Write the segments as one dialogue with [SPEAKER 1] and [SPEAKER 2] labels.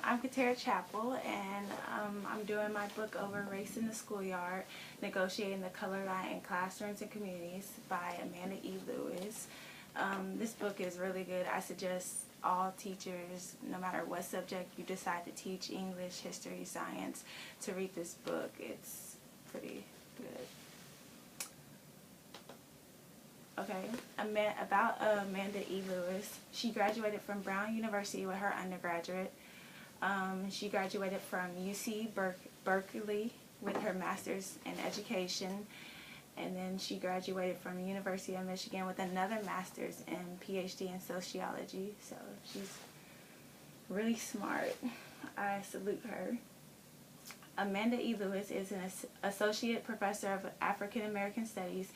[SPEAKER 1] I'm Ketara Chapel, and I'm doing my book over Race in the Schoolyard, Negotiating the Color Line in Classrooms and Communities by Amanda E. Lewis. This book is really good. I suggest all teachers, no matter what subject you decide to teach, English, history, science, to read this book. It's pretty good. Okay, about Amanda E. Lewis. She graduated from Brown University with her undergraduate. She graduated from UC Berkeley with her master's in education. And then she graduated from the University of Michigan with another master's and PhD in sociology. So she's really smart. I salute her. Amanda E. Lewis is an associate professor of African American Studies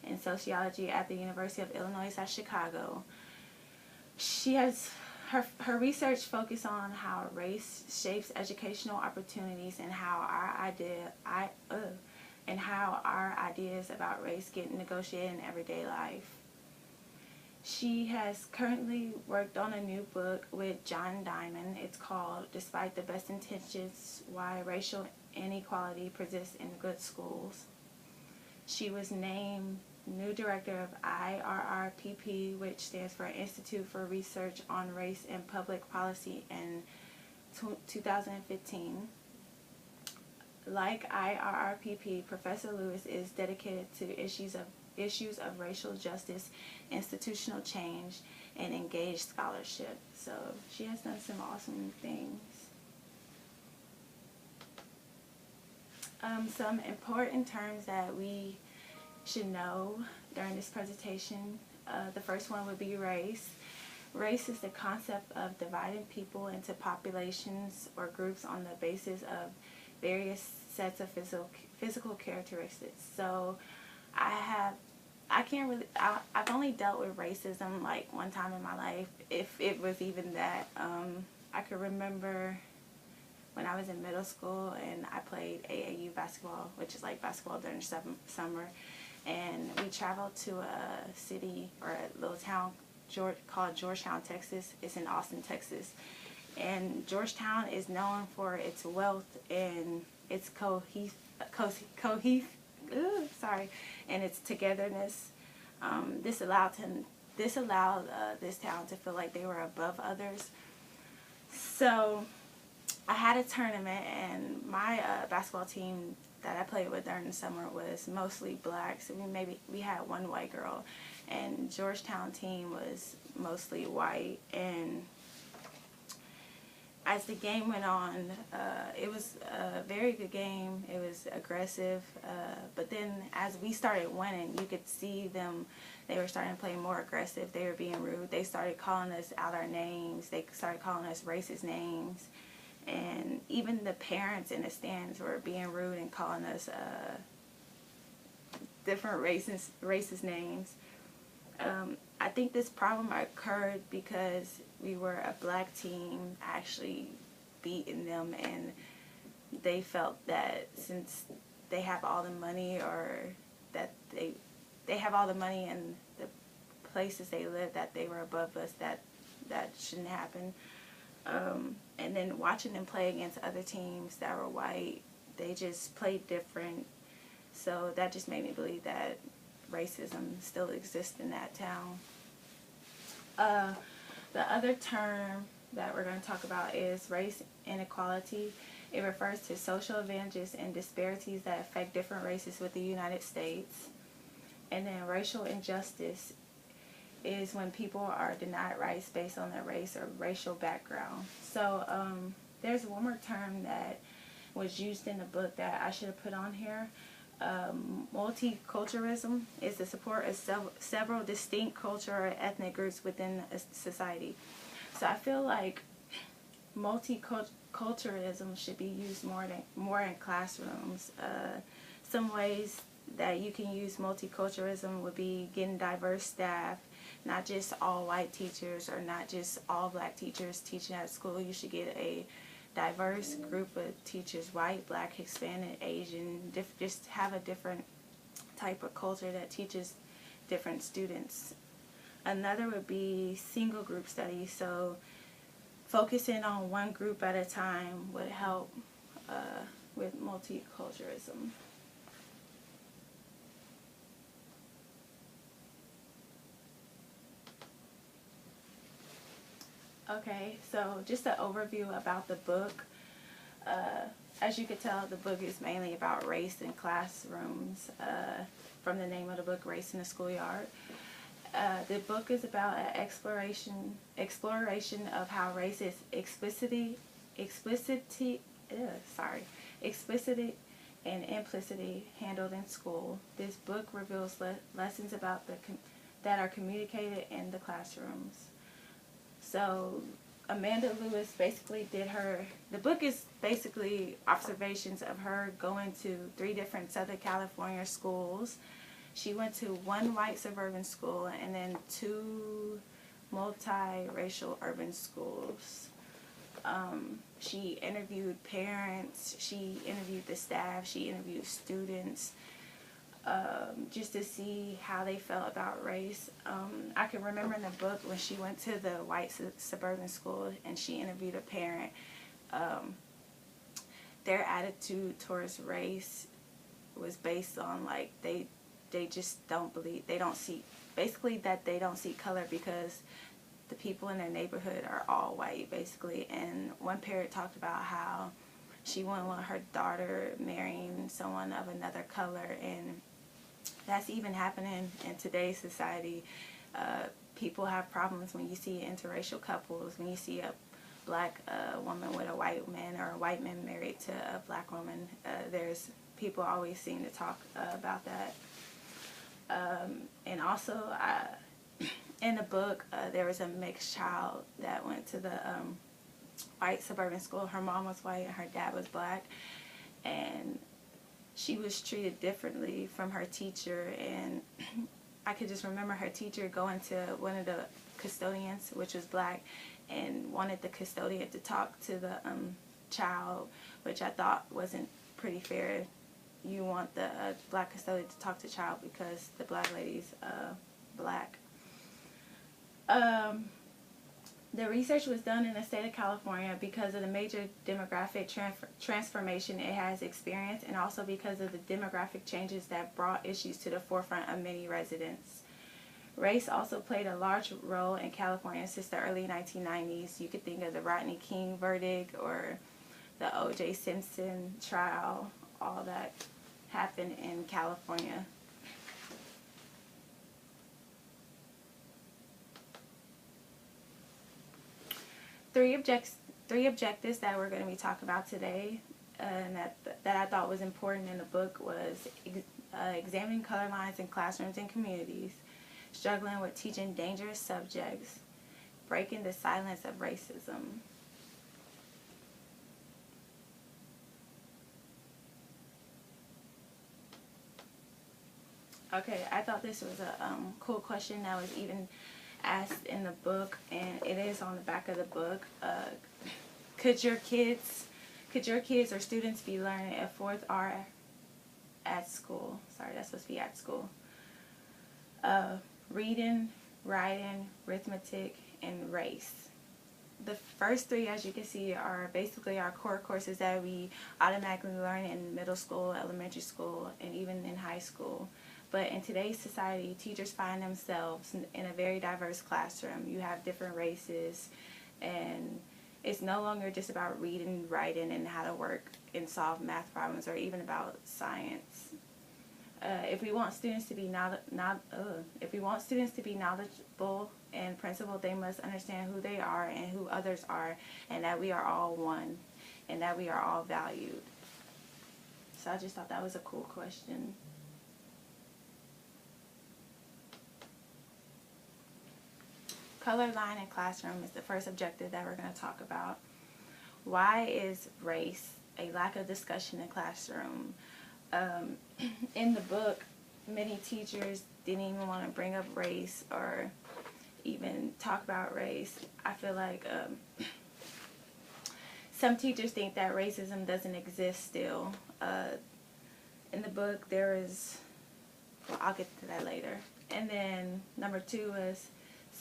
[SPEAKER 1] and sociology at the University of Illinois at Chicago. She has her research focused on how race shapes educational opportunities and how our ideas about race get negotiated in everyday life. She has currently worked on a new book with John Diamond. It's called Despite the Best Intentions, Why Racial Inequality Persists in Good Schools. She was named new director of IRRPP, which stands for Institute for Research on Race and Public Policy, in 2015. Like IRRPP, Professor Lewis is dedicated to issues of racial justice, institutional change, and engaged scholarship. So she has done some awesome things. Some important terms that we should know during this presentation. The first one would be race. Race is the concept of dividing people into populations or groups on the basis of various sets of physical characteristics. So I've only dealt with racism like one time in my life, if it was even that. I could remember when I was in middle school and I played AAU basketball, which is like basketball during summer, and we traveled to a city or a little town called Georgetown, Texas. It's in Austin, Texas. And Georgetown is known for its wealth and its and its togetherness. This allowed this town to feel like they were above others. So I had a tournament, and my basketball team that I played with during the summer was mostly black. So we had one white girl, and Georgetown team was mostly white. And as the game went on, it was a very good game. It was aggressive, but then as we started winning, you could see them. They were starting to play more aggressive. They were being rude. They started calling us out our names. They started calling us racist names. And even the parents in the stands were being rude and calling us different racist names. I think this problem occurred because we were a black team actually beating them, and they felt that since they have all the money, or that they have all the money in the places they live, that they were above us, that shouldn't happen. And then watching them play against other teams that were white, they just played different. So that just made me believe that racism still exists in that town. The other term that we're going to talk about is race inequality. It refers to social advantages and disparities that affect different races within the United States. And then racial injustice is when people are denied rights based on their race or racial background. So there's one more term that was used in the book that I should have put on here. Multiculturalism is the support of several distinct cultural or ethnic groups within a society. So I feel like multiculturalism should be used more in classrooms. Some ways that you can use multiculturalism would be getting diverse staff, not just all white teachers or not just all black teachers teaching at school. You should get a diverse group of teachers, white, black, Hispanic, Asian, just have a different type of culture that teaches different students. Another would be single group studies. So focusing on one group at a time would help with multiculturalism. Okay, so just an overview about the book. As you could tell, the book is mainly about race in classrooms, from the name of the book, Race in the Schoolyard. The book is about an exploration of how race is explicitly and implicitly handled in school. This book reveals lessons about that are communicated in the classrooms. So Amanda Lewis basically the book is basically observations of her going to 3 different Southern California schools. She went to 1 white suburban school and then 2 multiracial urban schools. She interviewed parents, she interviewed the staff, she interviewed students, just to see how they felt about race. I can remember in the book when she went to the white suburban school and she interviewed a parent, their attitude towards race was based on like they just don't believe, they don't see, basically that they don't see color because the people in their neighborhood are all white basically. And one parent talked about how she wouldn't want her daughter marrying someone of another color, and that's even happening in today's society. People have problems when you see interracial couples, when you see a black woman with a white man or a white man married to a black woman. There's people always seem to talk about that. And also, in the book, there was a mixed child that went to the white suburban school. Her mom was white and her dad was black, and she was treated differently from her teacher. And I could just remember her teacher going to one of the custodians, which was black, and wanted the custodian to talk to the child, which I thought wasn't pretty fair. You want the black custodian to talk to the child because the black lady's black. The research was done in the state of California because of the major demographic transformation it has experienced, and also because of the demographic changes that brought issues to the forefront of many residents. Race also played a large role in California since the early 1990s. You could think of the Rodney King verdict or the O.J. Simpson trial. All that happened in California. Three objectives that we're going to be talking about today, and that I thought was important in the book, was examining color lines in classrooms and communities, struggling with teaching dangerous subjects, breaking the silence of racism. Okay, I thought this was a cool question that was even asked in the book, and it is on the back of the book. Could your kids or students be learning a 4th R at school? Sorry, that's supposed to be at school. Reading, writing, arithmetic, and race. The first 3, as you can see, are basically our core courses that we automatically learn in middle school, elementary school, and even in high school. But in today's society, teachers find themselves in a very diverse classroom. You have different races, and it's no longer just about reading, writing, and how to work and solve math problems, or even about science. If we want students to be knowledgeable and principled, they must understand who they are and who others are, and that we are all one, and that we are all valued. So I just thought that was a cool question. Color line in classroom is the first objective that we're going to talk about. Why is race a lack of discussion in classroom? In the book, many teachers didn't even want to bring up race or even talk about race. I feel like some teachers think that racism doesn't exist still. In the book, there is, well, I'll get to that later. And then number 2 is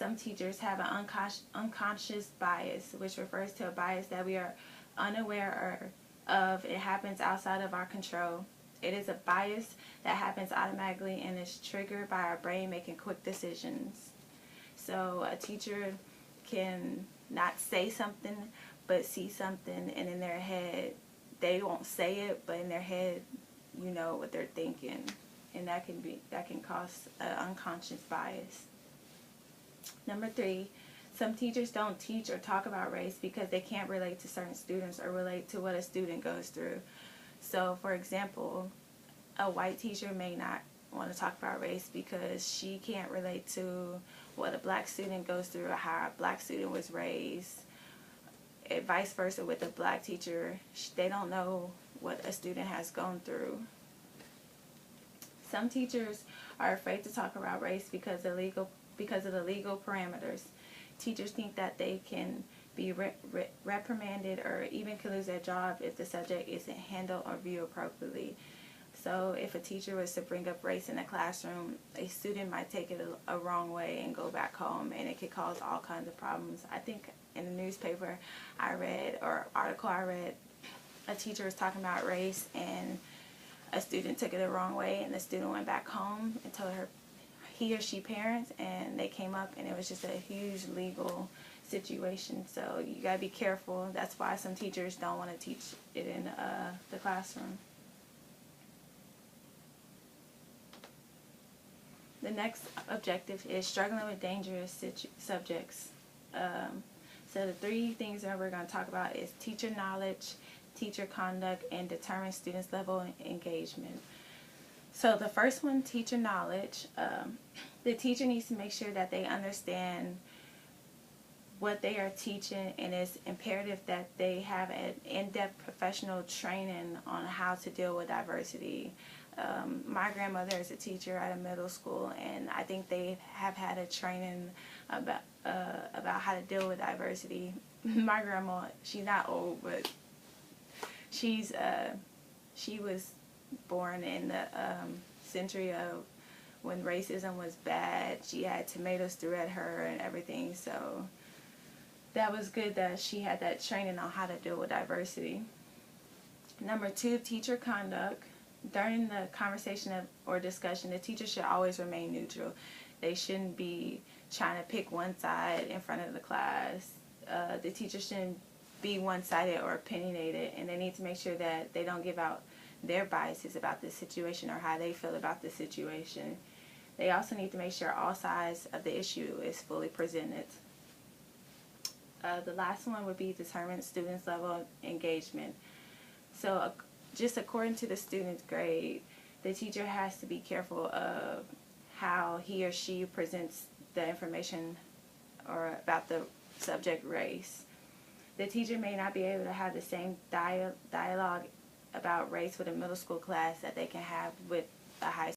[SPEAKER 1] Some teachers have an unconscious bias, which refers to a bias that we are unaware of. It happens outside of our control. It is a bias that happens automatically and is triggered by our brain making quick decisions. So a teacher can not say something but see something, and in their head, they won't say it, but in their head, you know what they're thinking, and that can cause an unconscious bias. Number 3, some teachers don't teach or talk about race because they can't relate to certain students or relate to what a student goes through. So, for example, a white teacher may not want to talk about race because she can't relate to what a black student goes through or how a black student was raised. And vice versa with a black teacher, they don't know what a student has gone through. Some teachers are afraid to talk about race because of the legal parameters. Teachers think that they can be reprimanded or even can lose their job if the subject isn't handled or viewed appropriately. So if a teacher was to bring up race in a classroom, a student might take it a wrong way and go back home, and it could cause all kinds of problems. I think in the newspaper article I read, a teacher was talking about race and a student took it the wrong way, and the student went back home and told he or she parents, and they came up and it was just a huge legal situation. So you gotta be careful. That's why some teachers don't want to teach it in the classroom. The next objective is struggling with dangerous subjects. So the 3 things that we're going to talk about is teacher knowledge, teacher conduct, and determine students' level of engagement. So the first one, teacher knowledge. The teacher needs to make sure that they understand what they are teaching, and it's imperative that they have an in-depth professional training on how to deal with diversity. My grandmother is a teacher at a middle school, and I think they have had a training about how to deal with diversity. My grandma, she's not old, but she was born in the century of when racism was bad. She had tomatoes thrown at her and everything, so that was good that she had that training on how to deal with diversity. Number 2, teacher conduct. During the conversation or discussion, the teacher should always remain neutral. They shouldn't be trying to pick one side in front of the class. The teacher shouldn't be one-sided or opinionated, and they need to make sure that they don't give out their biases about the situation or how they feel about the situation. They also need to make sure all sides of the issue is fully presented. The last one would be determine students' level of engagement. So just according to the student's grade, the teacher has to be careful of how he or she presents the information or about the subject race. The teacher may not be able to have the same dialogue about race with a middle school class that they can have with a high